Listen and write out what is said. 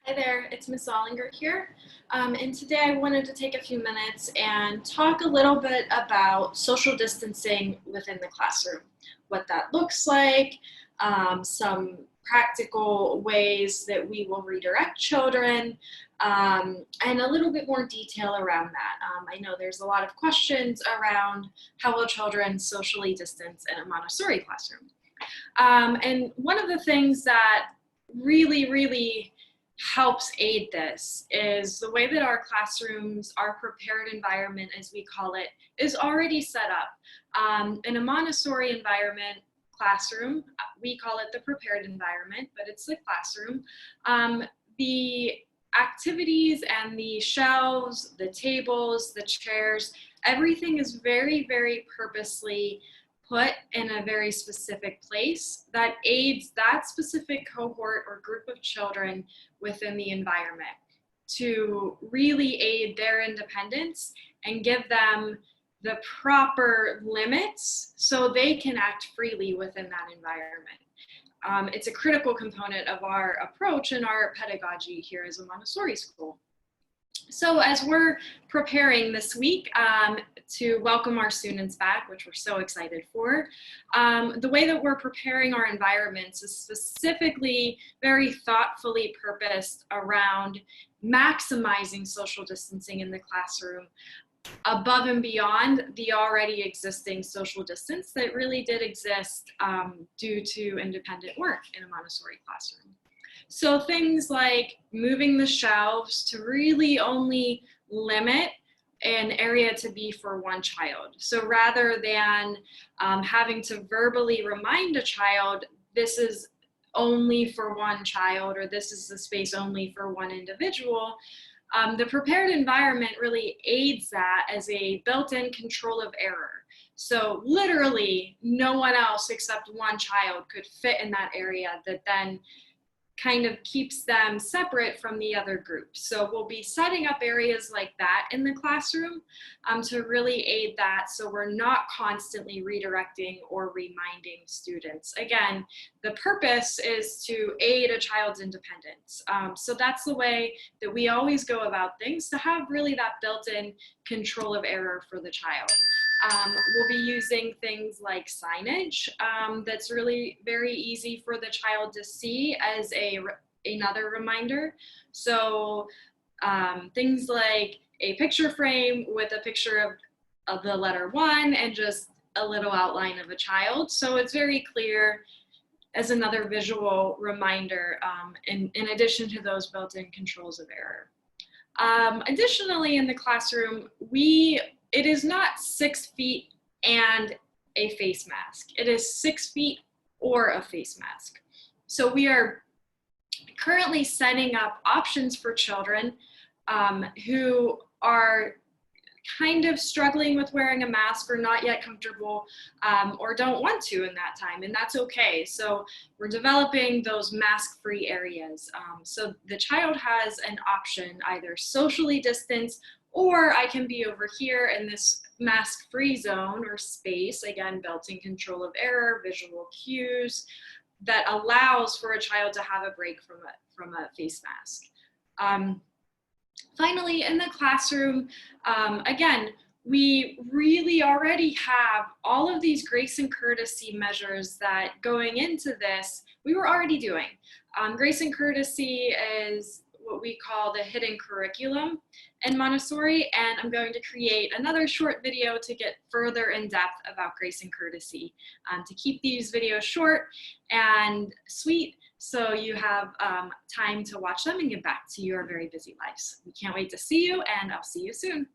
Hi there, it's Ms. Zollinger here, and today I wanted to take a few minutes and talk a little bit about social distancing within the classroom, what that looks like, some practical ways that we will redirect children, and a little bit more detail around that. I know there's a lot of questions around how will children socially distance in a Montessori classroom. And one of the things that really helps aid this is the way that our classrooms, our prepared environment, as we call it, is already set up. In a Montessori environment, classroom, we call it the prepared environment, but it's the classroom. The activities and the shelves, the tables, the chairs, everything is very purposely put in a very specific place that aids that specific cohort or group of children within the environment to really aid their independence and give them the proper limits so they can act freely within that environment. It's a critical component of our approach and our pedagogy here as a Montessori school. So as we're preparing this week to welcome our students back, which we're so excited for, the way that we're preparing our environments is specifically very thoughtfully purposed around maximizing social distancing in the classroom above and beyond the already existing social distance that really did exist due to independent work in a Montessori classroom. So things like moving the shelves to really only limit an area to be for one child. So rather than having to verbally remind a child, this is only for one child, or this is the space only for one individual, the prepared environment really aids that as a built-in control of error. So literally no one else except one child could fit in that area that then kind of keeps them separate from the other groups. So we'll be setting up areas like that in the classroom to really aid that, so we're not constantly redirecting or reminding students. Again, the purpose is to aid a child's independence. So that's the way that we always go about things, to have really that built-in control of error for the child. We'll be using things like signage that's really very easy for the child to see as another reminder. So things like a picture frame with a picture of the letter 1 and just a little outline of a child. So it's very clear as another visual reminder in addition to those built-in controls of error. Additionally, in the classroom, it is not 6 feet and a face mask. It is 6 feet or a face mask. So we are currently setting up options for children who are kind of struggling with wearing a mask or not yet comfortable or don't want to in that time, and that's okay. So we're developing those mask-free areas. So the child has an option, either socially distanced, or I can be over here in this mask-free zone or space, again, built-in control of error, visual cues, that allows for a child to have a break from a face mask. Finally, in the classroom, again, we really already have all of these grace and courtesy measures that going into this, we were already doing. Grace and courtesy is what we call the hidden curriculum in Montessori, and I'm going to create another short video to get further in depth about grace and courtesy, to keep these videos short and sweet so you have time to watch them and get back to your very busy lives. We can't wait to see you, and I'll see you soon.